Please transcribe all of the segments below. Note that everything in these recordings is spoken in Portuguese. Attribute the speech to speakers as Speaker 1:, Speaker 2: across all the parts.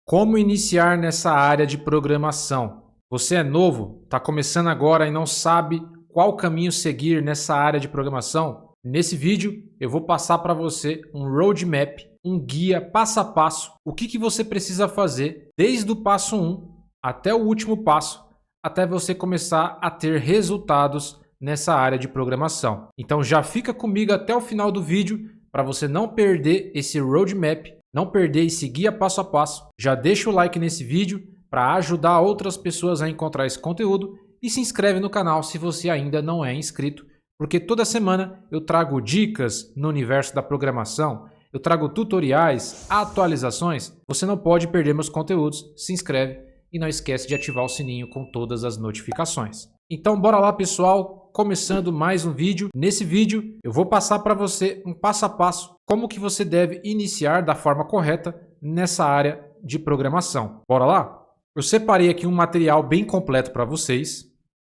Speaker 1: Como iniciar nessa área de programação? Você é novo, está começando agora e não sabe qual caminho seguir nessa área de programação? Nesse vídeo eu vou passar para você um roadmap, um guia passo a passo, o que você precisa fazer desde o passo 1 até o último passo, até você começar a ter resultados nessa área de programação. Então já fica comigo até o final do vídeo para você não perder esse roadmap, não perder esse guia passo a passo. Já deixa o like nesse vídeo para ajudar outras pessoas a encontrar esse conteúdo e se inscreve no canal se você ainda não é inscrito, porque toda semana eu trago dicas no universo da programação, eu trago tutoriais, atualizações. Você não pode perder meus conteúdos, se inscreve e não esquece de ativar o sininho com todas as notificações. Então bora lá, pessoal, começando mais um vídeo. Nesse vídeo eu vou passar para você um passo a passo como que você deve iniciar da forma correta nessa área de programação. Bora lá? Eu separei aqui um material bem completo para vocês,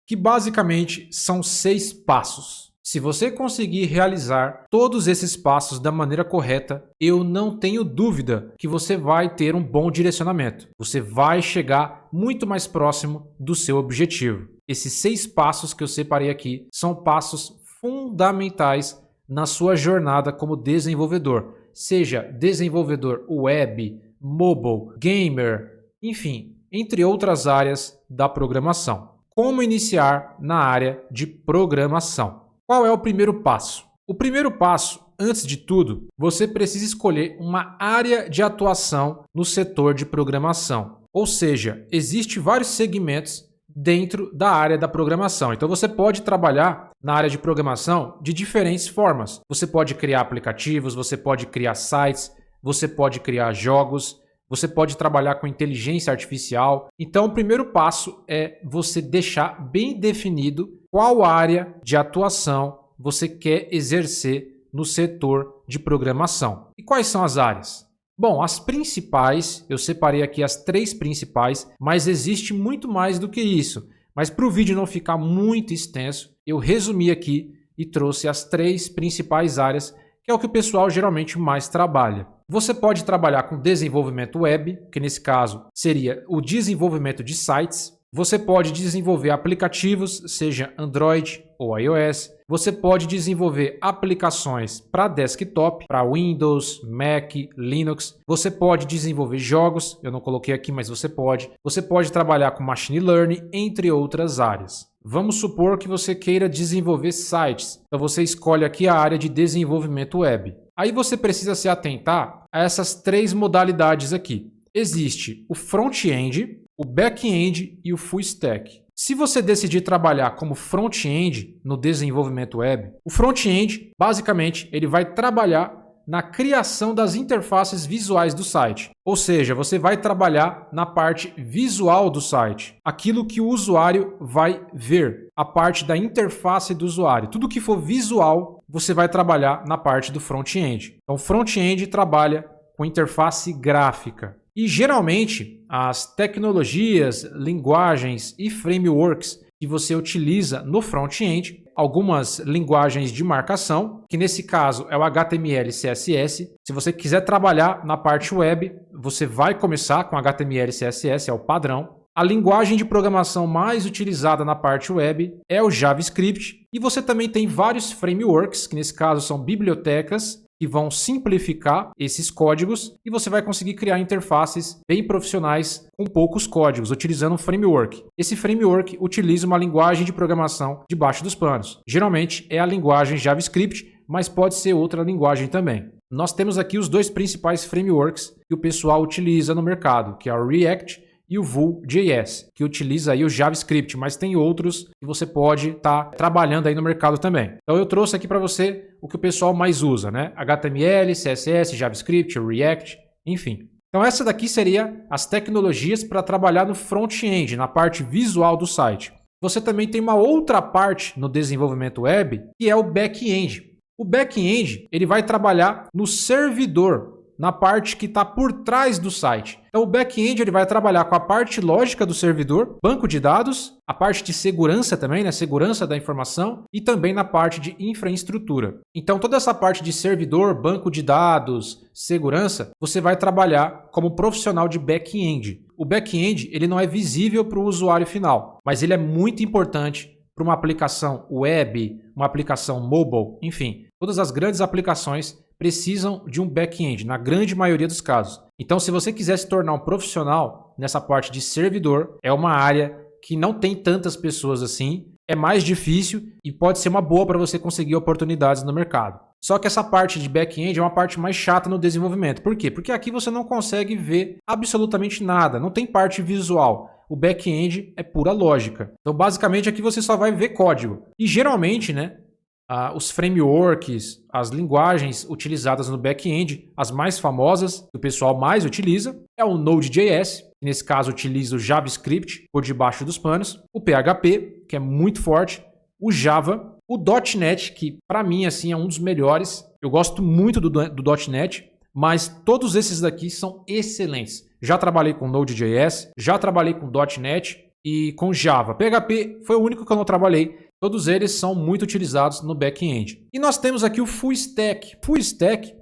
Speaker 1: que basicamente são 6 passos. Se você conseguir realizar todos esses passos da maneira correta, eu não tenho dúvida que você vai ter um bom direcionamento. Você vai chegar muito mais próximo do seu objetivo. Esses 6 passos que eu separei aqui são passos fundamentais na sua jornada como desenvolvedor. Seja desenvolvedor web, mobile, gamer, enfim, entre outras áreas da programação. Como iniciar na área de programação? Qual é o primeiro passo? O primeiro passo, antes de tudo, você precisa escolher uma área de atuação no setor de programação. Ou seja, existem vários segmentos dentro da área da programação. Então você pode trabalhar na área de programação de diferentes formas. Você pode criar aplicativos, você pode criar sites, você pode criar jogos, você pode trabalhar com inteligência artificial. Então o primeiro passo é você deixar bem definido qual área de atuação você quer exercer no setor de programação. E quais são as áreas? Bom, as principais, eu separei aqui as 3 principais, mas existe muito mais do que isso. Mas para o vídeo não ficar muito extenso, eu resumi aqui e trouxe as 3 principais áreas, que é o que o pessoal geralmente mais trabalha. Você pode trabalhar com desenvolvimento web, que nesse caso seria o desenvolvimento de sites. Você pode desenvolver aplicativos, seja Android ou iOS. Você pode desenvolver aplicações para desktop, para Windows, Mac, Linux. Você pode desenvolver jogos, eu não coloquei aqui, mas você pode. Você pode trabalhar com Machine Learning, entre outras áreas. Vamos supor que você queira desenvolver sites. Então você escolhe aqui a área de desenvolvimento web. Aí você precisa se atentar a essas 3 modalidades aqui. Existe o front-end, o back-end e o full stack. Se você decidir trabalhar como front-end no desenvolvimento web, o front-end, basicamente, ele vai trabalhar na criação das interfaces visuais do site. Ou seja, você vai trabalhar na parte visual do site, aquilo que o usuário vai ver, a parte da interface do usuário. Tudo que for visual, você vai trabalhar na parte do front-end. Então, o front-end trabalha com interface gráfica. E geralmente as tecnologias, linguagens e frameworks que você utiliza no front-end, algumas linguagens de marcação, que nesse caso é o HTML e CSS. Se você quiser trabalhar na parte web, você vai começar com HTML e CSS, é o padrão. A linguagem de programação mais utilizada na parte web é o JavaScript. E você também tem vários frameworks, que nesse caso são bibliotecas, que vão simplificar esses códigos e você vai conseguir criar interfaces bem profissionais com poucos códigos, utilizando um framework. Esse framework utiliza uma linguagem de programação debaixo dos panos. Geralmente é a linguagem JavaScript, mas pode ser outra linguagem também. Nós temos aqui os 2 principais frameworks que o pessoal utiliza no mercado, que é o React e o Vue.js, que utiliza aí o JavaScript, mas tem outros que você pode estar trabalhando aí no mercado também. Então eu trouxe aqui para você o que o pessoal mais usa, né? HTML, CSS, JavaScript, React, enfim. Então essa daqui seria as tecnologias para trabalhar no front-end, na parte visual do site. Você também tem uma outra parte no desenvolvimento web, que é o back-end. O back-end, ele vai trabalhar no servidor na parte que está por trás do site. Então o back-end ele vai trabalhar com a parte lógica do servidor, banco de dados, a parte de segurança também, né? Segurança da informação e também na parte de infraestrutura. Então toda essa parte de servidor, banco de dados, segurança, você vai trabalhar como profissional de back-end. O back-end ele não é visível para o usuário final, mas ele é muito importante para uma aplicação web, uma aplicação mobile, enfim, todas as grandes aplicações precisam de um back-end, na grande maioria dos casos. Então, se você quiser se tornar um profissional nessa parte de servidor, é uma área que não tem tantas pessoas assim, é mais difícil e pode ser uma boa para você conseguir oportunidades no mercado. Só que essa parte de back-end é uma parte mais chata no desenvolvimento. Por quê? Porque aqui você não consegue ver absolutamente nada, não tem parte visual. O back-end é pura lógica. Então, basicamente, aqui você só vai ver código. E geralmente, né, os frameworks, as linguagens utilizadas no back-end, as mais famosas, que o pessoal mais utiliza, é o Node.js, que nesse caso utiliza o JavaScript por debaixo dos panos, o PHP, que é muito forte, o Java, o .NET, que para mim assim, é um dos melhores. Eu gosto muito do .NET, mas todos esses daqui são excelentes. Já trabalhei com Node.js, já trabalhei com .NET e com Java. PHP foi o único que eu não trabalhei. Todos eles são muito utilizados no back-end. E nós temos aqui o Full Stack. Full Stack,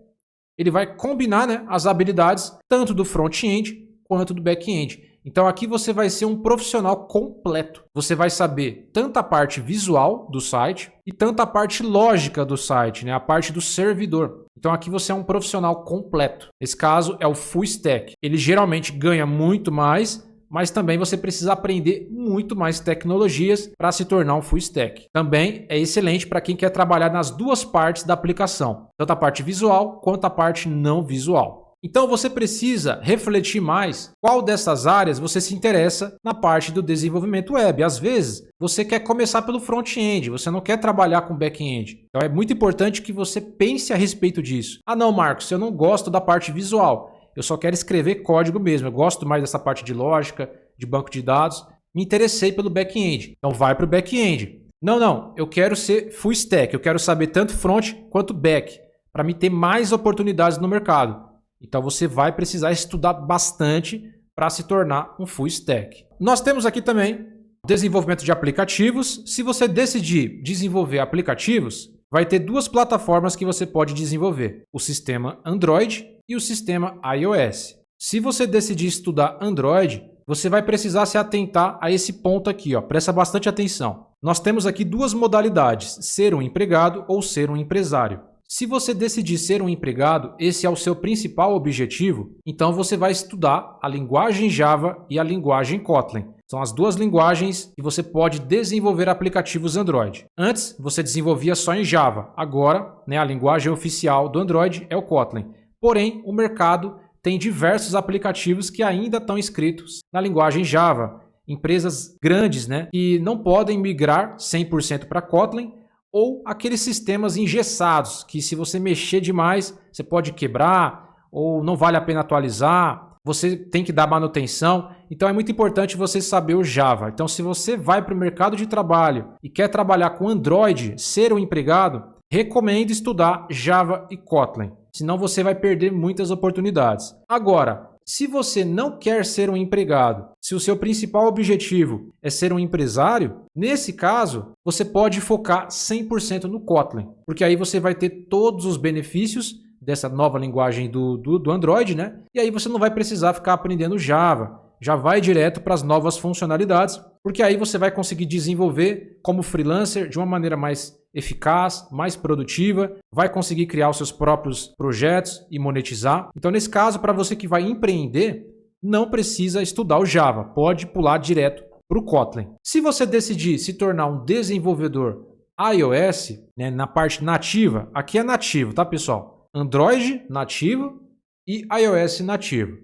Speaker 1: ele vai combinar, né, as habilidades tanto do front-end quanto do back-end. Então aqui você vai ser um profissional completo. Você vai saber tanto a parte visual do site e tanto a parte lógica do site, né, a parte do servidor. Então aqui você é um profissional completo. Esse caso é o Full Stack. Ele geralmente ganha muito mais, mas também você precisa aprender muito mais tecnologias para se tornar um Full Stack. Também é excelente para quem quer trabalhar nas duas partes da aplicação, tanto a parte visual quanto a parte não visual. Então você precisa refletir mais qual dessas áreas você se interessa na parte do desenvolvimento web. Às vezes você quer começar pelo front-end, você não quer trabalhar com back-end. Então é muito importante que você pense a respeito disso. Ah não, Marcos, eu não gosto da parte visual. Eu só quero escrever código mesmo. Eu gosto mais dessa parte de lógica, de banco de dados. Me interessei pelo back-end. Então vai para o back-end. Não, eu quero ser full stack. Eu quero saber tanto front quanto back, para me ter mais oportunidades no mercado. Então você vai precisar estudar bastante para se tornar um full stack. Nós temos aqui também desenvolvimento de aplicativos. Se você decidir desenvolver aplicativos, vai ter duas plataformas que você pode desenvolver: o sistema Android e o sistema iOS. Se você decidir estudar Android, você vai precisar se atentar a esse ponto aqui, ó. Presta bastante atenção. Nós temos aqui duas modalidades: ser um empregado ou ser um empresário. Se você decidir ser um empregado, esse é o seu principal objetivo, então você vai estudar a linguagem Java e a linguagem Kotlin. São as duas linguagens que você pode desenvolver aplicativos Android. Antes, você desenvolvia só em Java. Agora, né, a linguagem oficial do Android é o Kotlin. Porém, o mercado tem diversos aplicativos que ainda estão escritos na linguagem Java. Empresas grandes, né, que não podem migrar 100% para Kotlin, ou aqueles sistemas engessados, que se você mexer demais, você pode quebrar, ou não vale a pena atualizar, você tem que dar manutenção. Então é muito importante você saber o Java. Então se você vai para o mercado de trabalho e quer trabalhar com Android, ser um empregado, recomendo estudar Java e Kotlin, senão você vai perder muitas oportunidades. Agora, se você não quer ser um empregado, se o seu principal objetivo é ser um empresário, nesse caso, você pode focar 100% no Kotlin, porque aí você vai ter todos os benefícios dessa nova linguagem do Android, né? E aí você não vai precisar ficar aprendendo Java, já vai direto para as novas funcionalidades, porque aí você vai conseguir desenvolver como freelancer de uma maneira mais eficaz, mais produtiva, vai conseguir criar os seus próprios projetos e monetizar. Então, nesse caso, para você que vai empreender, não precisa estudar o Java, pode pular direto para o Kotlin. Se você decidir se tornar um desenvolvedor iOS, né, na parte nativa, aqui é nativo, tá, pessoal? Android nativo e iOS nativo.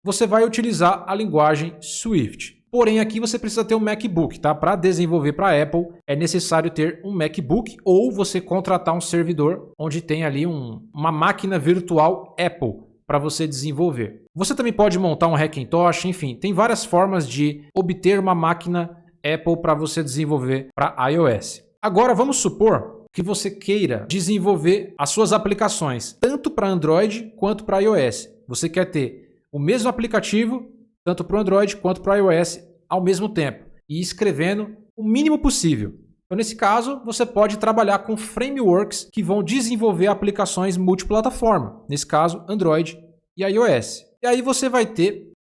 Speaker 1: Você vai utilizar a linguagem Swift. Porém, aqui você precisa ter um MacBook, tá? Para desenvolver para Apple, é necessário ter um MacBook ou você contratar um servidor onde tem ali uma máquina virtual Apple para você desenvolver. Você também pode montar um Hackintosh, enfim, tem várias formas de obter uma máquina Apple para você desenvolver para iOS. Agora, vamos supor que você queira desenvolver as suas aplicações, tanto para Android quanto para iOS. Você quer ter o mesmo aplicativo, tanto para o Android quanto para o iOS, ao mesmo tempo, e escrevendo o mínimo possível. Então, nesse caso, você pode trabalhar com frameworks que vão desenvolver aplicações multiplataforma, nesse caso, Android e iOS. E aí você vai ter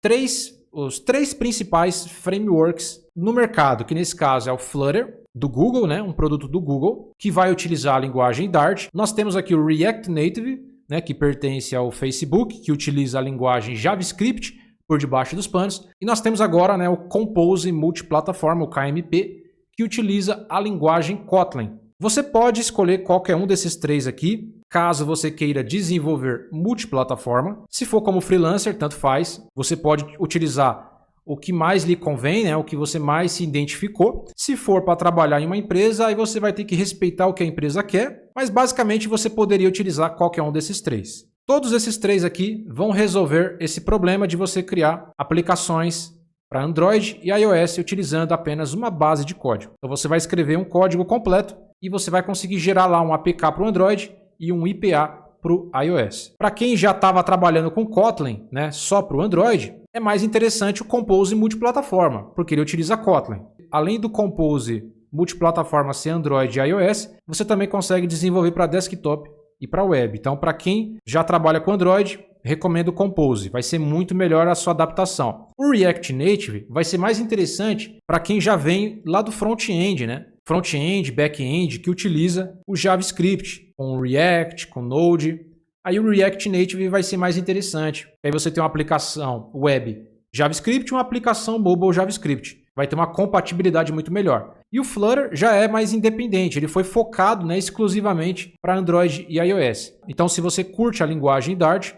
Speaker 1: os três principais frameworks no mercado, que nesse caso é o Flutter, do Google, né? Um produto do Google, que vai utilizar a linguagem Dart. Nós temos aqui o React Native, né? Que pertence ao Facebook, que utiliza a linguagem JavaScript por debaixo dos panos. E nós temos agora, né, o Compose Multiplataforma, o KMP, que utiliza a linguagem Kotlin. Você pode escolher qualquer um desses três aqui, caso você queira desenvolver multiplataforma. Se for como freelancer, tanto faz. Você pode utilizar o que mais lhe convém, né? O que você mais se identificou. Se for para trabalhar em uma empresa, aí você vai ter que respeitar o que a empresa quer, mas basicamente você poderia utilizar qualquer um desses três. Todos esses três aqui vão resolver esse problema de você criar aplicações para Android e iOS utilizando apenas uma base de código. Então você vai escrever um código completo e você vai conseguir gerar lá um APK para o Android e um IPA para o iOS. Para quem já estava trabalhando com Kotlin, né, só para o Android, é mais interessante o Compose multiplataforma, porque ele utiliza Kotlin. Além do Compose multiplataforma ser Android e iOS, você também consegue desenvolver para desktop e para web. Então, para quem já trabalha com Android, recomendo o Compose. Vai ser muito melhor a sua adaptação. O React Native vai ser mais interessante para quem já vem lá do front-end, né? Front-end, back-end, que utiliza o JavaScript, com React, com Node. Aí o React Native vai ser mais interessante. Aí você tem uma aplicação web JavaScript e uma aplicação mobile JavaScript. Vai ter uma compatibilidade muito melhor. E o Flutter já é mais independente. Ele foi focado, né, exclusivamente para Android e iOS. Então, se você curte a linguagem Dart,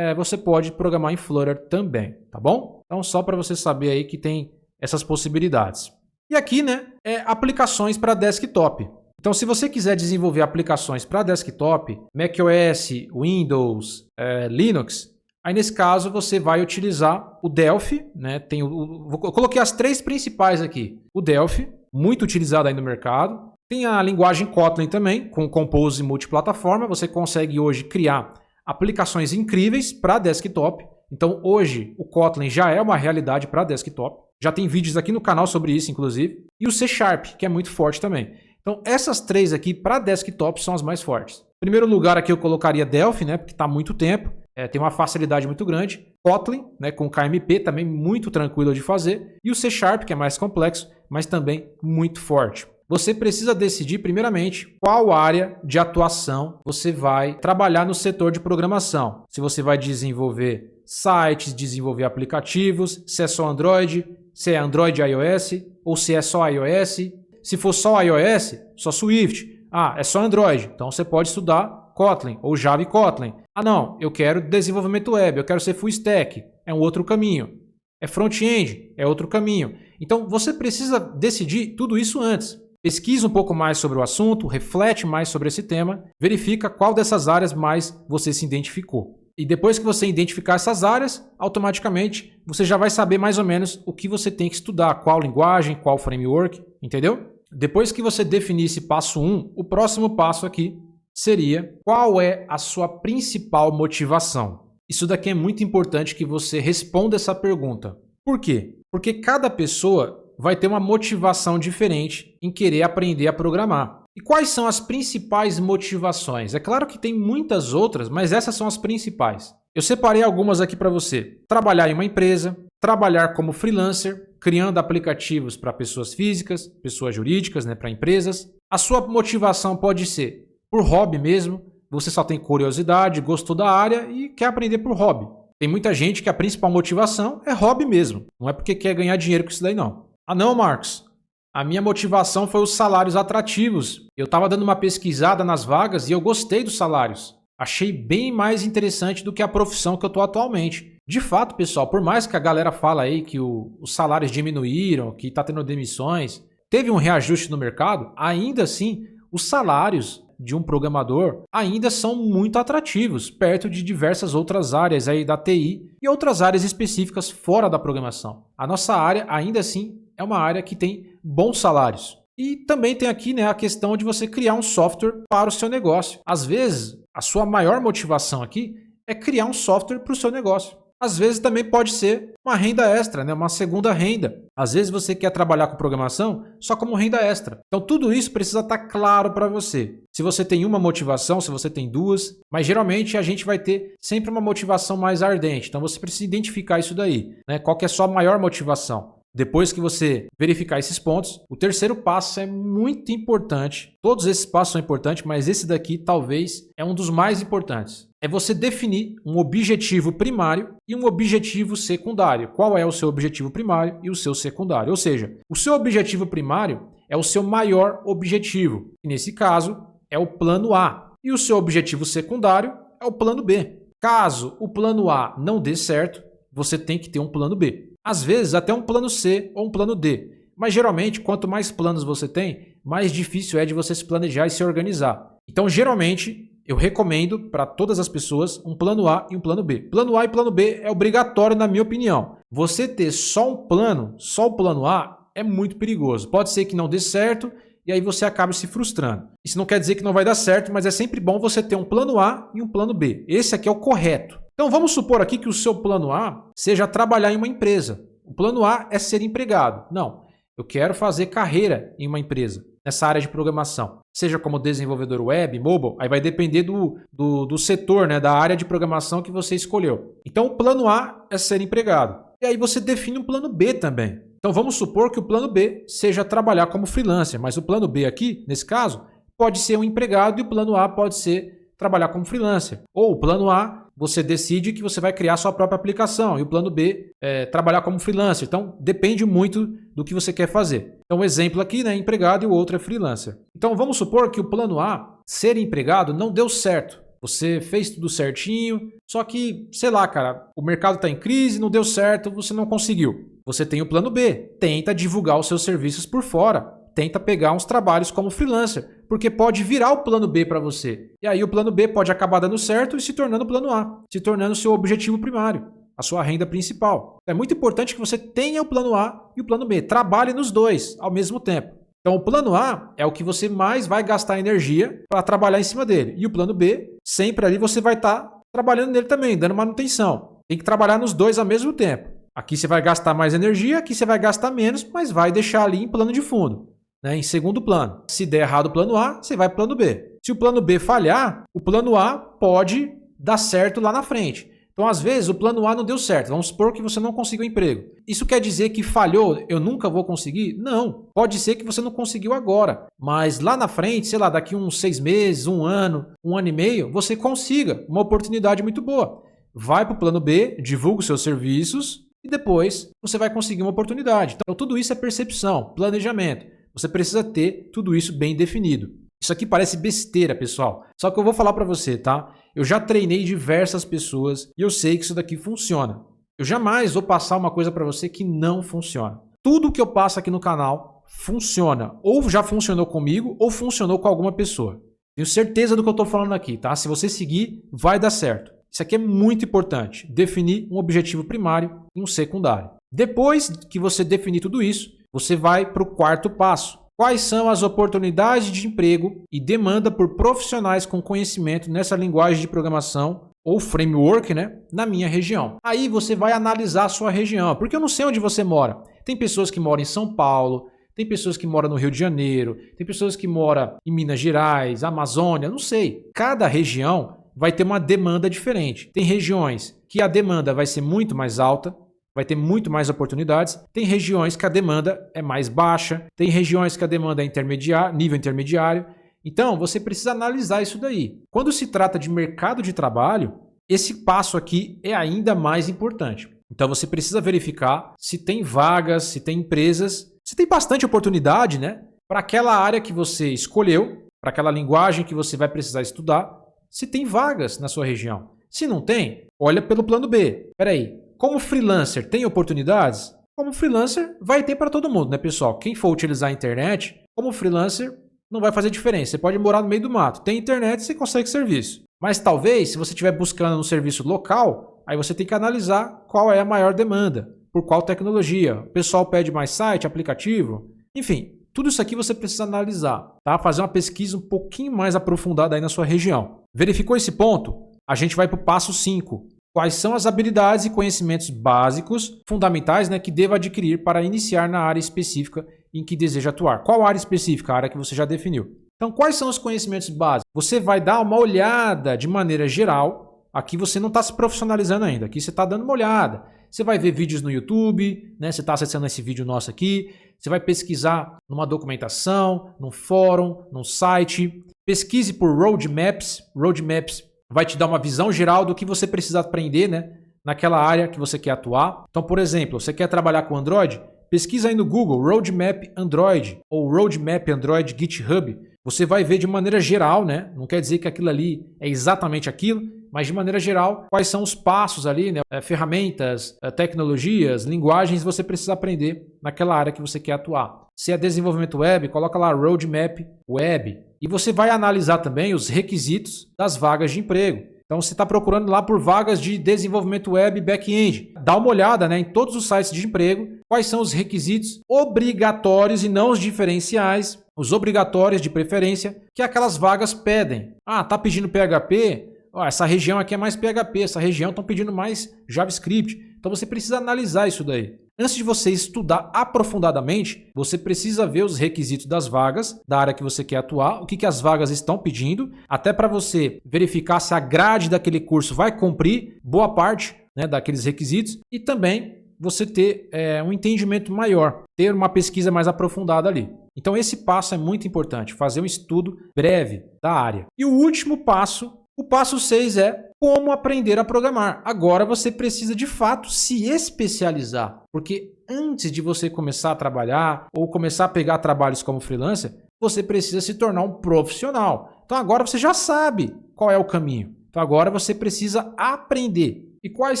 Speaker 1: você pode programar em Flutter também, tá bom? Então, só para você saber aí que tem essas possibilidades. E aqui, né, aplicações para desktop. Então, se você quiser desenvolver aplicações para desktop, macOS, Windows, Linux, aí nesse caso você vai utilizar o Delphi, né? Eu coloquei as três principais aqui. O Delphi, muito utilizado aí no mercado. Tem a linguagem Kotlin também, com Compose multiplataforma. Você consegue hoje criar aplicações incríveis para desktop. Então, hoje, o Kotlin já é uma realidade para desktop. Já tem vídeos aqui no canal sobre isso, inclusive. E o C Sharp, que é muito forte também. Então, essas três aqui para desktop são as mais fortes. Em primeiro lugar, aqui eu colocaria Delphi, né, porque está há muito tempo. Tem uma facilidade muito grande. Kotlin, né, com KMP, também muito tranquilo de fazer. E o C Sharp, que é mais complexo, mas também muito forte. Você precisa decidir, primeiramente, qual área de atuação você vai trabalhar no setor de programação. Se você vai desenvolver sites, desenvolver aplicativos, se é só Android, se é Android e iOS, ou se é só iOS. Se for só iOS, só Swift. É só Android. Então você pode estudar Kotlin ou Java e Kotlin. Não, eu quero desenvolvimento web, eu quero ser full stack. É um outro caminho. É front-end, é outro caminho. Então você precisa decidir tudo isso antes. Pesquisa um pouco mais sobre o assunto, reflete mais sobre esse tema, verifica qual dessas áreas mais você se identificou. E depois que você identificar essas áreas, automaticamente você já vai saber mais ou menos o que você tem que estudar, qual linguagem, qual framework, entendeu? Depois que você definir esse passo 1, o próximo passo aqui seria qual é a sua principal motivação. Isso daqui é muito importante que você responda essa pergunta. Por quê? Porque cada pessoa vai ter uma motivação diferente em querer aprender a programar. E quais são as principais motivações? É claro que tem muitas outras, mas essas são as principais. Eu separei algumas aqui para você. Trabalhar em uma empresa, trabalhar como freelancer, criando aplicativos para pessoas físicas, pessoas jurídicas, né, para empresas. A sua motivação pode ser por hobby mesmo, você só tem curiosidade, gostou da área e quer aprender por hobby. Tem muita gente que a principal motivação é hobby mesmo, não é porque quer ganhar dinheiro com isso daí não. Não, Marcos, a minha motivação foi os salários atrativos. Eu estava dando uma pesquisada nas vagas e eu gostei dos salários. Achei bem mais interessante do que a profissão que eu estou atualmente. De fato, pessoal, por mais que a galera fala aí que os salários diminuíram, que está tendo demissões, teve um reajuste no mercado, ainda assim, os salários de um programador ainda são muito atrativos, perto de diversas outras áreas aí da TI e outras áreas específicas fora da programação. A nossa área, ainda assim, é uma área que tem bons salários. E também tem aqui, né, a questão de você criar um software para o seu negócio. Às vezes, a sua maior motivação aqui é criar um software para o seu negócio. Às vezes também pode ser uma renda extra, né? Uma segunda renda. Às vezes você quer trabalhar com programação só como renda extra. Então tudo isso precisa estar claro para você. Se você tem uma motivação, se você tem duas, mas geralmente a gente vai ter sempre uma motivação mais ardente. Então você precisa identificar isso daí, né? Qual que é a sua maior motivação? Depois que você verificar esses pontos, o terceiro passo é muito importante. Todos esses passos são importantes, mas esse daqui talvez é um dos mais importantes. É você definir um objetivo primário e um objetivo secundário. Qual é o seu objetivo primário e o seu secundário? Ou seja, o seu objetivo primário é o seu maior objetivo, e nesse caso é o plano A. E o seu objetivo secundário é o plano B. Caso o plano A não dê certo, você tem que ter um plano B. Às vezes até um plano C ou um plano D. Mas geralmente, quanto mais planos você tem, mais difícil é de você se planejar e se organizar. Então, geralmente, eu recomendo para todas as pessoas um plano A e um plano B. Plano A e plano B é obrigatório, na minha opinião. Você ter só um plano, só o plano A, é muito perigoso. Pode ser que não dê certo e aí você acabe se frustrando. Isso não quer dizer que não vai dar certo, mas é sempre bom você ter um plano A e um plano B. Esse aqui é o correto. Então vamos supor aqui que o seu plano A seja trabalhar em uma empresa. O plano A é ser empregado. Não, eu quero fazer carreira em uma empresa, nessa área de programação. Seja como desenvolvedor web, mobile, aí vai depender do setor, né, da área de programação que você escolheu. Então o plano A é ser empregado. E aí você define um plano B também. Então vamos supor que o plano B seja trabalhar como freelancer, mas o plano B aqui, nesse caso, pode ser um empregado e o plano A pode ser trabalhar como freelancer. Ou o plano A, você decide que você vai criar sua própria aplicação e o plano B é trabalhar como freelancer. Então depende muito do que você quer fazer. Então um exemplo aqui, né, empregado e o outro é freelancer. Então vamos supor que o plano A, ser empregado, não deu certo. Você fez tudo certinho, só que, sei lá, cara, o mercado está em crise, não deu certo, você não conseguiu. Você tem o plano B, tenta divulgar os seus serviços por fora, tenta pegar uns trabalhos como freelancer, porque pode virar o plano B para você. E aí o plano B pode acabar dando certo e se tornando o plano A, se tornando o seu objetivo primário, a sua renda principal. É muito importante que você tenha o plano A e o plano B, trabalhe nos dois ao mesmo tempo. Então o plano A é o que você mais vai gastar energia para trabalhar em cima dele. E o plano B, sempre ali você vai estar trabalhando nele também, dando manutenção. Tem que trabalhar nos dois ao mesmo tempo. Aqui você vai gastar mais energia, aqui você vai gastar menos, mas vai deixar ali em plano de fundo, né, em segundo plano. Se der errado o plano A, você vai para o plano B. Se o plano B falhar, o plano A pode dar certo lá na frente. Então, às vezes, o plano A não deu certo. Vamos supor que você não conseguiu emprego. Isso quer dizer que falhou, eu nunca vou conseguir? Não. Pode ser que você não conseguiu agora. Mas lá na frente, sei lá, daqui uns 6 meses, um ano e meio, você consiga uma oportunidade muito boa. Vai para o plano B, divulga os seus serviços e depois você vai conseguir uma oportunidade. Então, tudo isso é percepção, planejamento. Você precisa ter tudo isso bem definido. Isso aqui parece besteira, pessoal. Só que eu vou falar para você, tá? Eu já treinei diversas pessoas e eu sei que isso daqui funciona. Eu jamais vou passar uma coisa para você que não funciona. Tudo que eu passo aqui no canal funciona. Ou já funcionou comigo ou funcionou com alguma pessoa. Tenho certeza do que eu estou falando aqui, tá? Se você seguir, vai dar certo. Isso aqui é muito importante. Definir um objetivo primário e um secundário. Depois que você definir tudo isso, você vai para o quarto passo. Quais são as oportunidades de emprego e demanda por profissionais com conhecimento nessa linguagem de programação ou framework, né, na minha região? Aí você vai analisar a sua região, porque eu não sei onde você mora. Tem pessoas que moram em São Paulo, tem pessoas que moram no Rio de Janeiro, tem pessoas que moram em Minas Gerais, Amazônia, não sei. Cada região vai ter uma demanda diferente. Tem regiões que a demanda vai ser muito mais alta, vai ter muito mais oportunidades. Tem regiões que a demanda é mais baixa, tem regiões que a demanda é nível intermediário. Então, você precisa analisar isso daí. Quando se trata de mercado de trabalho, esse passo aqui é ainda mais importante. Então, você precisa verificar se tem vagas, se tem empresas, se tem bastante oportunidade, né, para aquela área que você escolheu, para aquela linguagem que você vai precisar estudar, se tem vagas na sua região. Se não tem, olha pelo plano B. Espera aí. Como freelancer tem oportunidades? Como freelancer vai ter para todo mundo, né, pessoal? Quem for utilizar a internet, como freelancer, não vai fazer diferença. Você pode morar no meio do mato. Tem internet, você consegue serviço. Mas talvez, se você estiver buscando um serviço local, aí você tem que analisar qual é a maior demanda, por qual tecnologia. O pessoal pede mais site, aplicativo. Enfim, Tudo isso aqui você precisa analisar, tá? Fazer uma pesquisa um pouquinho mais aprofundada aí na sua região. Verificou esse ponto? A gente vai para o passo 5. Quais são as habilidades e conhecimentos básicos, fundamentais, né, que deva adquirir para iniciar na área específica em que deseja atuar? Qual área específica? A área que você já definiu. Então, quais são os conhecimentos básicos? Você vai dar uma olhada de maneira geral. Aqui você não está se profissionalizando ainda. Aqui você está dando uma olhada. Você vai ver vídeos no YouTube, né? Você está acessando esse vídeo nosso aqui. Você vai pesquisar numa documentação, num fórum, num site. Pesquise por roadmaps. Roadmaps vai te dar uma visão geral do que você precisa aprender, né, naquela área que você quer atuar. Então, por exemplo, você quer trabalhar com Android? Pesquisa aí no Google Roadmap Android ou Roadmap Android GitHub. Você vai ver de maneira geral, né? Não quer dizer que aquilo ali é exatamente aquilo, mas de maneira geral, quais são os passos ali, né? Ferramentas, tecnologias, linguagens você precisa aprender naquela área que você quer atuar. Se é desenvolvimento web, coloca lá Roadmap Web. E você vai analisar também os requisitos das vagas de emprego. Então, você está procurando lá por vagas de desenvolvimento web back-end. Dá uma olhada, né, em todos os sites de emprego, quais são os requisitos obrigatórios e não os diferenciais, os obrigatórios de preferência, que aquelas vagas pedem. Ah, está pedindo PHP? Oh, essa região aqui é mais PHP, essa região estão pedindo mais JavaScript. Então, você precisa analisar isso daí. Antes de você estudar aprofundadamente, você precisa ver os requisitos das vagas, da área que você quer atuar, o que as vagas estão pedindo, até para você verificar se a grade daquele curso vai cumprir boa parte, né, daqueles requisitos, e também você ter um entendimento maior, ter uma pesquisa mais aprofundada ali. Então esse passo é muito importante, fazer um estudo breve da área. E o último passo, o passo 6 é como aprender a programar. Agora você precisa de fato se especializar, porque antes de você começar a trabalhar ou começar a pegar trabalhos como freelancer, você precisa se tornar um profissional. Então agora você já sabe qual é o caminho. Então agora você precisa aprender. E quais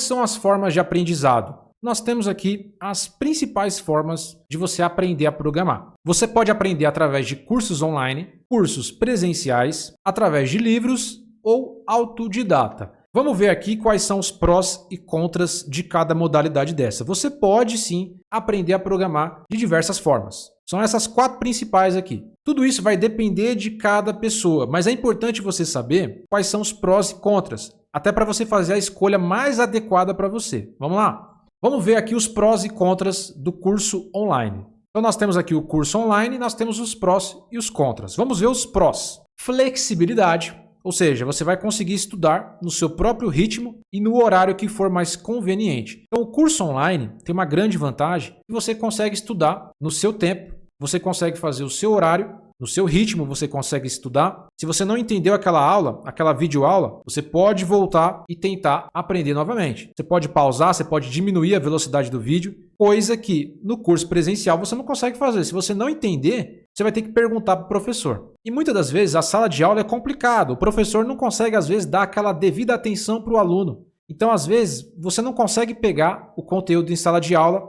Speaker 1: são as formas de aprendizado? Nós temos aqui as principais formas de você aprender a programar. Você pode aprender através de cursos online, cursos presenciais, através de livros ou autodidata. Vamos ver aqui quais são os prós e contras de cada modalidade dessa. Você pode sim aprender a programar de diversas formas. São essas 4 principais aqui. Tudo isso vai depender de cada pessoa, mas é importante você saber quais são os prós e contras, até para você fazer a escolha mais adequada para você. Vamos lá? Vamos ver aqui os prós e contras do curso online. Então nós temos aqui o curso online, nós temos os prós e os contras. Vamos ver os prós. Flexibilidade. Ou seja, você vai conseguir estudar no seu próprio ritmo e no horário que for mais conveniente. Então, o curso online tem uma grande vantagem que você consegue estudar no seu tempo, você consegue fazer o seu horário, no seu ritmo você consegue estudar. Se você não entendeu aquela aula, aquela videoaula, você pode voltar e tentar aprender novamente. Você pode pausar, você pode diminuir a velocidade do vídeo, coisa que no curso presencial você não consegue fazer. Se você não entender, você vai ter que perguntar para o professor. E muitas das vezes a sala de aula é complicado. O professor não consegue, às vezes, dar aquela devida atenção para o aluno. Então, às vezes, você não consegue pegar o conteúdo em sala de aula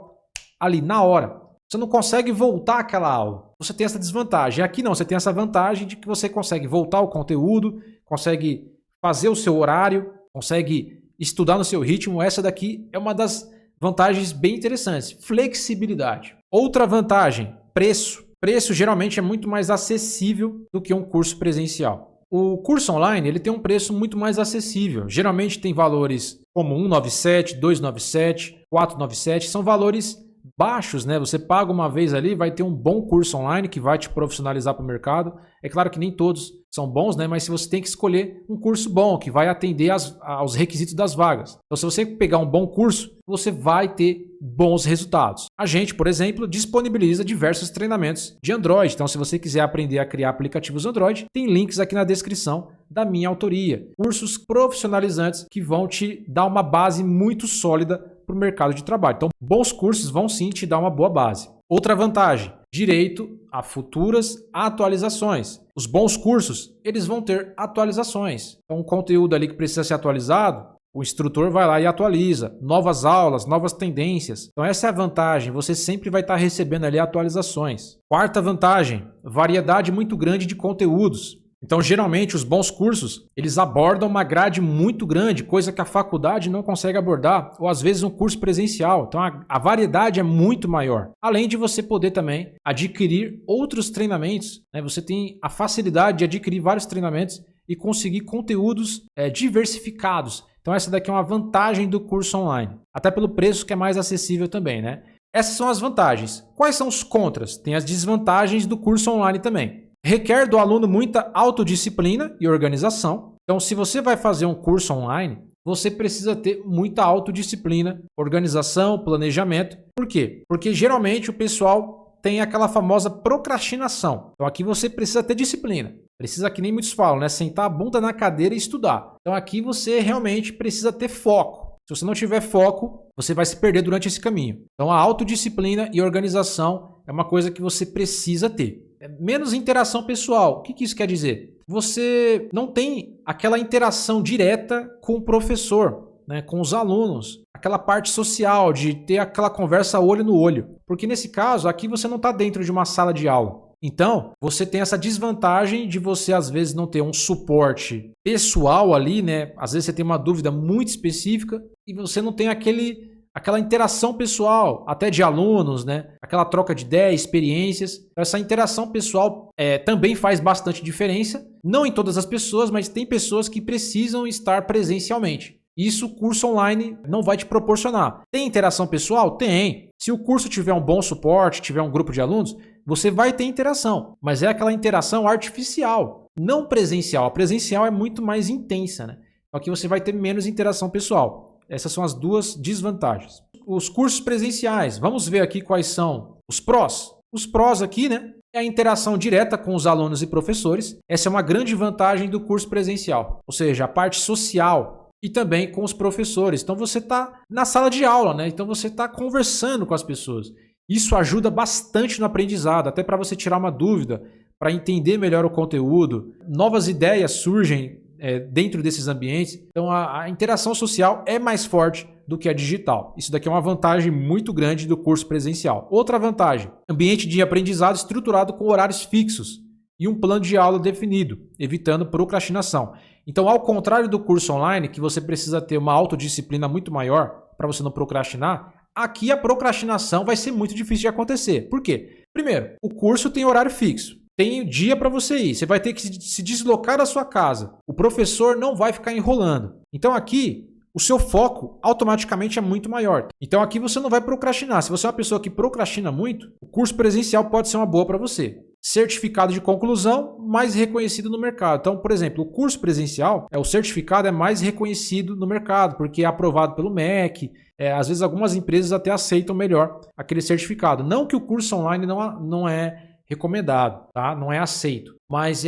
Speaker 1: ali na hora. Você não consegue voltar àquela aula. Você tem essa desvantagem. Aqui não, você tem essa vantagem de que você consegue voltar ao conteúdo, consegue fazer o seu horário, consegue estudar no seu ritmo. Essa daqui é uma das vantagens bem interessantes. Flexibilidade. Outra vantagem, preço. Preço geralmente é muito mais acessível do que um curso presencial. O curso online ele tem um preço muito mais acessível. Geralmente tem valores como 197, 297, 497. São valores baixos, né? Você paga uma vez ali, vai ter um bom curso online que vai te profissionalizar para o mercado. É claro que nem todos são bons, né? Mas você tem que escolher um curso bom, que vai atender aos requisitos das vagas. Então, se você pegar um bom curso, você vai ter bons resultados. A gente, por exemplo, disponibiliza diversos treinamentos de Android. Então, se você quiser aprender a criar aplicativos Android, tem links aqui na descrição da minha autoria. Cursos profissionalizantes que vão te dar uma base muito sólida para o mercado de trabalho. Então, bons cursos vão sim te dar uma boa base. Outra vantagem, direito a futuras atualizações. Os bons cursos, eles vão ter atualizações. Então, um conteúdo ali que precisa ser atualizado, o instrutor vai lá e atualiza. Novas aulas, novas tendências. Então, essa é a vantagem. Você sempre vai estar recebendo ali atualizações. Quarta vantagem, variedade muito grande de conteúdos. Então, geralmente, os bons cursos, eles abordam uma grade muito grande, coisa que a faculdade não consegue abordar, ou às vezes um curso presencial. Então, a variedade é muito maior. Além de você poder também adquirir outros treinamentos, né? Você tem a facilidade de adquirir vários treinamentos e conseguir conteúdos diversificados. Então, essa daqui é uma vantagem do curso online. Até pelo preço que é mais acessível também, né? Essas são as vantagens. Quais são os contras? Tem as desvantagens do curso online também. Requer do aluno muita autodisciplina e organização. Então, se você vai fazer um curso online, você precisa ter muita autodisciplina, organização, planejamento. Por quê? Porque geralmente o pessoal tem aquela famosa procrastinação. Então, aqui você precisa ter disciplina. Precisa, que nem muitos falam, né? Sentar a bunda na cadeira e estudar. Então, aqui você realmente precisa ter foco. Se você não tiver foco, você vai se perder durante esse caminho. Então, a autodisciplina e organização é uma coisa que você precisa ter. Menos interação pessoal. O que isso quer dizer? Você não tem aquela interação direta com o professor, né, com os alunos. Aquela parte social de ter aquela conversa olho no olho. Porque nesse caso, aqui você não está dentro de uma sala de aula. Então, você tem essa desvantagem de você, às vezes, não ter um suporte pessoal ali, né? Às vezes você tem uma dúvida muito específica e você não tem aquela interação pessoal, até de alunos, né? Aquela troca de ideias, experiências. Essa interação pessoal também faz bastante diferença. Não em todas as pessoas, mas tem pessoas que precisam estar presencialmente. Isso o curso online não vai te proporcionar. Tem interação pessoal? Tem. Se o curso tiver um bom suporte, tiver um grupo de alunos, você vai ter interação. Mas é aquela interação artificial, não presencial. A presencial é muito mais intensa, né? Aqui você vai ter menos interação pessoal. Essas são as duas desvantagens. Os cursos presenciais, vamos ver aqui quais são os prós. Os prós aqui, né, é a interação direta com os alunos e professores. Essa é uma grande vantagem do curso presencial, ou seja, a parte social e também com os professores. Então você está na sala de aula, né? Então você está conversando com as pessoas. Isso ajuda bastante no aprendizado, até para você tirar uma dúvida, para entender melhor o conteúdo. Novas ideias surgem dentro desses ambientes. Então a interação social é mais forte do que a digital. Isso daqui é uma vantagem muito grande do curso presencial. Outra vantagem, ambiente de aprendizado estruturado com horários fixos e um plano de aula definido, evitando procrastinação. Então, ao contrário do curso online, que você precisa ter uma autodisciplina muito maior para você não procrastinar, aqui a procrastinação vai ser muito difícil de acontecer. Por quê? Primeiro, o curso tem horário fixo. Tem dia para você ir. Você vai ter que se deslocar da sua casa. O professor não vai ficar enrolando. Então aqui, o seu foco automaticamente é muito maior. Então aqui você não vai procrastinar. Se você é uma pessoa que procrastina muito, o curso presencial pode ser uma boa para você. Certificado de conclusão, mais reconhecido no mercado. Então, por exemplo, o curso presencial, o certificado é mais reconhecido no mercado, porque é aprovado pelo MEC. Às vezes algumas empresas até aceitam melhor aquele certificado. Não que o curso online não é recomendado, tá? Não é aceito, mas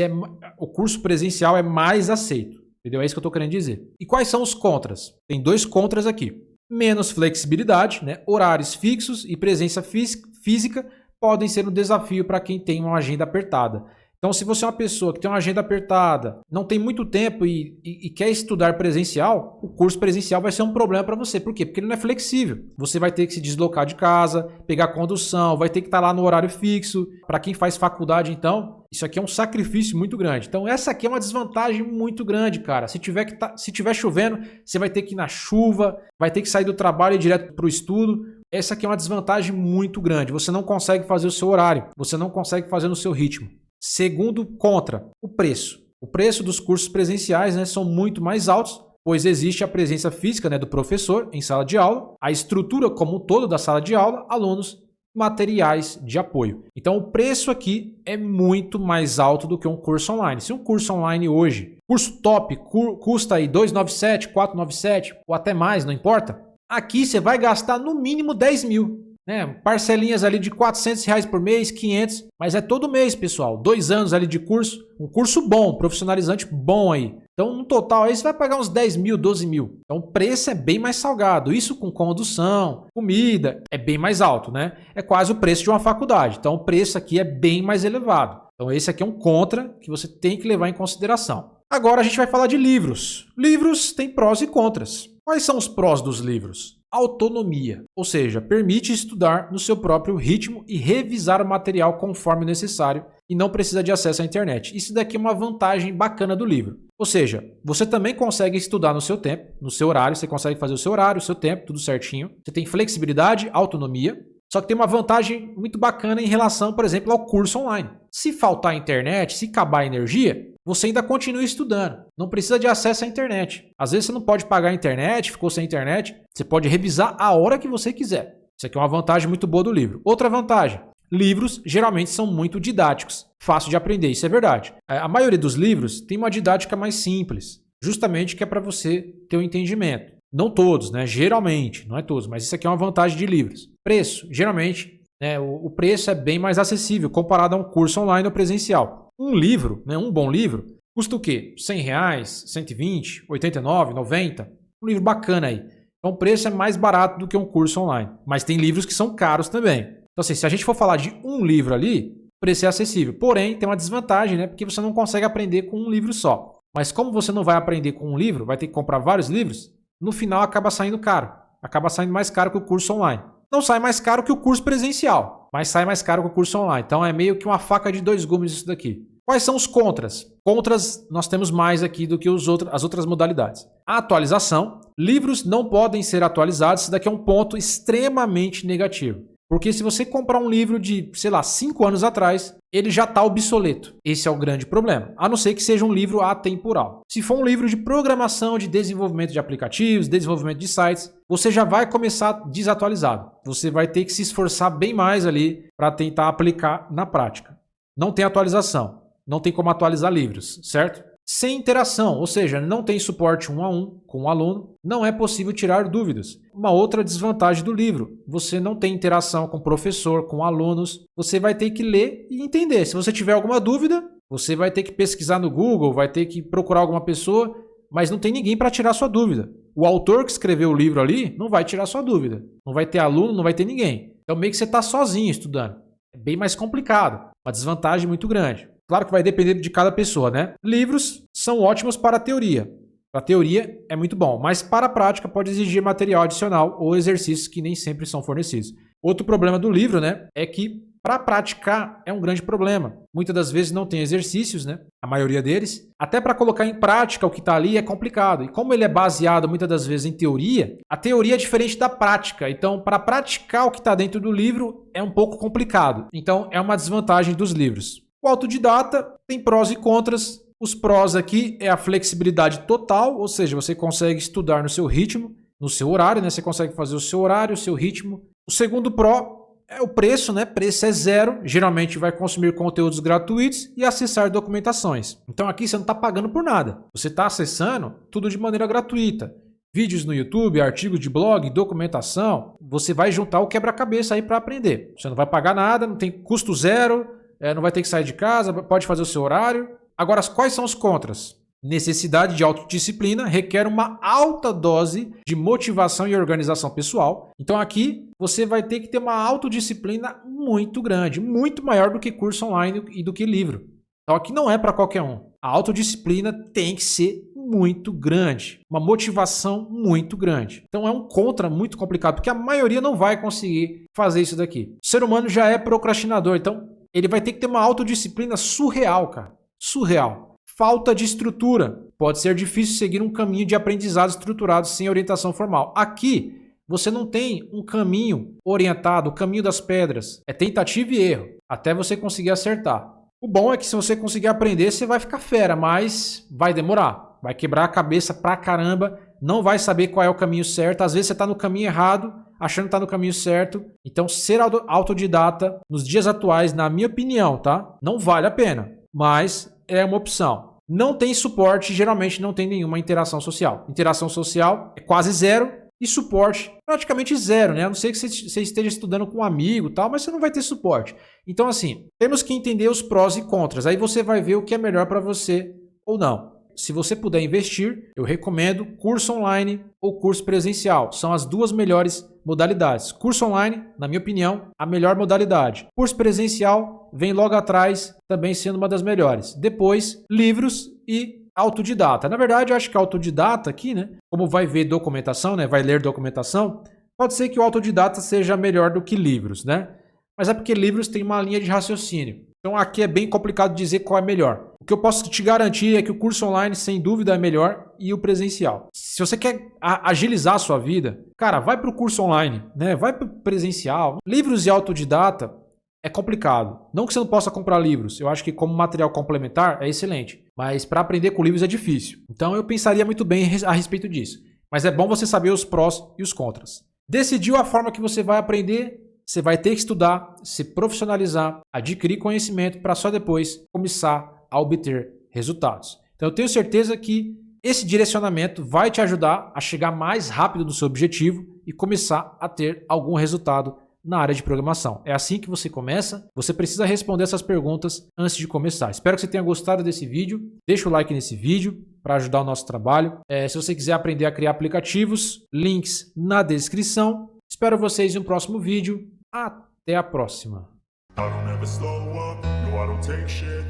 Speaker 1: o curso presencial é mais aceito, entendeu? É isso que eu estou querendo dizer. E quais são os contras? Tem dois contras aqui. Menos flexibilidade, né? Horários fixos e presença física podem ser um desafio para quem tem uma agenda apertada. Então, se você é uma pessoa que tem uma agenda apertada, não tem muito tempo e quer estudar presencial, o curso presencial vai ser um problema para você. Por quê? Porque ele não é flexível. Você vai ter que se deslocar de casa, pegar condução, vai ter que estar lá no horário fixo. Para quem faz faculdade, então, isso aqui é um sacrifício muito grande. Então, essa aqui é uma desvantagem muito grande, cara. Se tiver chovendo, você vai ter que ir na chuva, vai ter que sair do trabalho e ir direto para o estudo. Essa aqui é uma desvantagem muito grande. Você não consegue fazer o seu horário, você não consegue fazer no seu ritmo. Segundo contra, o preço. O preço dos cursos presenciais, né, são muito mais altos, pois existe a presença física, né, do professor em sala de aula, a estrutura como um todo da sala de aula, alunos, materiais de apoio. Então o preço aqui é muito mais alto do que um curso online. Se um curso online hoje, curso top, custa aí 297, 497 ou até mais, não importa, aqui você vai gastar no mínimo 10 mil. Parcelinhas ali de R$400 por mês, 500, mas é todo mês, pessoal. 2 anos ali de curso, um curso bom, profissionalizante bom aí. Então, no total aí você vai pagar uns 10 mil, 12 mil. Então, o preço é bem mais salgado. Isso com condução, comida, é bem mais alto, né? É quase o preço de uma faculdade. Então, o preço aqui é bem mais elevado. Então, esse aqui é um contra que você tem que levar em consideração. Agora a gente vai falar de livros. Livros têm prós e contras. Quais são os prós dos livros? autonomia, ou seja, permite estudar no seu próprio ritmo e revisar o material conforme necessário e não precisa de acesso à internet. Isso daqui é uma vantagem bacana do livro. Ou seja, você também consegue estudar no seu tempo, no seu horário, você consegue fazer o seu horário, o seu tempo, tudo certinho. Você tem flexibilidade, autonomia, só que tem uma vantagem muito bacana em relação, por exemplo, ao curso online. Se faltar internet, se acabar a energia, você ainda continua estudando. Não precisa de acesso à internet. Às vezes você não pode pagar a internet, ficou sem internet, você pode revisar a hora que você quiser. Isso aqui é uma vantagem muito boa do livro. Outra vantagem, livros geralmente são muito didáticos, fácil de aprender, isso é verdade. A maioria dos livros tem uma didática mais simples, justamente que é para você ter um entendimento. Não todos, né? Geralmente, não é todos, mas isso aqui é uma vantagem de livros. Preço, geralmente, né, o preço é bem mais acessível comparado a um curso online ou presencial. Um livro, né, um bom livro, custa o quê? R$100, 120, 89, 90? Um livro bacana aí. Então o preço é mais barato do que um curso online. Mas tem livros que são caros também. Então assim, se a gente for falar de um livro ali, o preço é acessível. Porém, tem uma desvantagem, né? Porque você não consegue aprender com um livro só. Mas como você não vai aprender com um livro, vai ter que comprar vários livros, no final acaba saindo caro. Acaba saindo mais caro que o curso online. Não sai mais caro que o curso presencial, mas sai mais caro que o curso online. Então é meio que uma faca de dois gumes isso daqui. Quais são os contras? Contras nós temos mais aqui do que as outras modalidades. A atualização. Livros não podem ser atualizados. Isso daqui é um ponto extremamente negativo. Porque se você comprar um livro de, 5 anos atrás, ele já está obsoleto. Esse é o grande problema. A não ser que seja um livro atemporal. Se for um livro de programação, de desenvolvimento de aplicativos, desenvolvimento de sites, você já vai começar desatualizado. Você vai ter que se esforçar bem mais ali para tentar aplicar na prática. Não tem atualização. Não tem como atualizar livros, certo? Sem interação, ou seja, não tem suporte 1 a 1 com o aluno, não é possível tirar dúvidas. Uma outra desvantagem do livro, você não tem interação com o professor, com alunos, você vai ter que ler e entender. Se você tiver alguma dúvida, você vai ter que pesquisar no Google, vai ter que procurar alguma pessoa, mas não tem ninguém para tirar sua dúvida. O autor que escreveu o livro ali não vai tirar sua dúvida. Não vai ter aluno, não vai ter ninguém. Então meio que você está sozinho estudando. É bem mais complicado, uma desvantagem muito grande. Claro que vai depender de cada pessoa, né? Livros são ótimos para a teoria. Para a teoria é muito bom, mas para a prática pode exigir material adicional ou exercícios que nem sempre são fornecidos. Outro problema do livro, né, é que para praticar é um grande problema. Muitas das vezes não tem exercícios, né? A maioria deles. Até para colocar em prática o que está ali é complicado. E como ele é baseado muitas das vezes em teoria, a teoria é diferente da prática. Então, para praticar o que está dentro do livro é um pouco complicado. Então, é uma desvantagem dos livros. O autodidata tem prós e contras. Os prós aqui é a flexibilidade total, ou seja, você consegue estudar no seu ritmo, no seu horário, né? Você consegue fazer o seu horário, o seu ritmo. O segundo pró é o preço, né? Preço é zero, geralmente vai consumir conteúdos gratuitos e acessar documentações. Então aqui você não está pagando por nada, você está acessando tudo de maneira gratuita. Vídeos no YouTube, artigos de blog, documentação, você vai juntar o quebra-cabeça aí para aprender. Você não vai pagar nada, não tem custo zero, não vai ter que sair de casa, pode fazer o seu horário. Agora, quais são os contras? Necessidade de autodisciplina requer uma alta dose de motivação e organização pessoal. Então aqui você vai ter que ter uma autodisciplina muito grande, muito maior do que curso online e do que livro. Então aqui não é para qualquer um. A autodisciplina tem que ser muito grande, uma motivação muito grande. Então é um contra muito complicado, porque a maioria não vai conseguir fazer isso daqui. O ser humano já é procrastinador, então ele vai ter que ter uma autodisciplina surreal, cara. Surreal. Falta de estrutura. Pode ser difícil seguir um caminho de aprendizado estruturado sem orientação formal. Aqui, você não tem um caminho orientado, o caminho das pedras. É tentativa e erro, até você conseguir acertar. O bom é que se você conseguir aprender, você vai ficar fera, mas vai demorar. Vai quebrar a cabeça pra caramba, não vai saber qual é o caminho certo. Às vezes você está no caminho errado, achando que está no caminho certo. Então, ser autodidata nos dias atuais, na minha opinião, tá? Não vale a pena, mas é uma opção. Não tem suporte, geralmente não tem nenhuma interação social. Interação social é quase zero e suporte praticamente zero, né? A não ser que você esteja estudando com um amigo e tal, mas você não vai ter suporte. Então, assim, temos que entender os prós e contras. Aí você vai ver o que é melhor para você ou não. Se você puder investir, eu recomendo curso online ou curso presencial. São as duas melhores modalidades. Curso online, na minha opinião, a melhor modalidade. Curso presencial vem logo atrás, também sendo uma das melhores. Depois, livros e autodidata. Na verdade, eu acho que autodidata aqui, né? Como vai ver documentação, né? Vai ler documentação, Pode ser que o autodidata seja melhor do que livros, né? Mas é porque livros têm uma linha de raciocínio. Então aqui é bem complicado dizer qual é melhor. O que eu posso te garantir é que o curso online, sem dúvida, é melhor e o presencial. Se você quer agilizar a sua vida, cara, vai para o curso online, né? Vai para o presencial. Livros e autodidata é complicado. Não que você não possa comprar livros. Eu acho que como material complementar é excelente. Mas para aprender com livros é difícil. Então eu pensaria muito bem a respeito disso. Mas é bom você saber os prós e os contras. Decidiu a forma que você vai aprender? Você vai ter que estudar, se profissionalizar, adquirir conhecimento para só depois começar a obter resultados. Então eu tenho certeza que esse direcionamento vai te ajudar a chegar mais rápido no seu objetivo e começar a ter algum resultado na área de programação. É assim que você começa. Você precisa responder essas perguntas antes de começar. Espero que você tenha gostado desse vídeo. Deixa o like nesse vídeo para ajudar o nosso trabalho. Se você quiser aprender a criar aplicativos, links na descrição. Espero vocês em um próximo vídeo. Até a próxima.
Speaker 2: I don't ever slow up, no I don't take shit.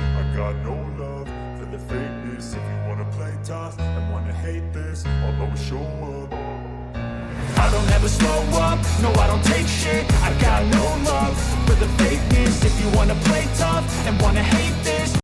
Speaker 2: I got no love for the fakeness. If you wanna play tough and wanna hate this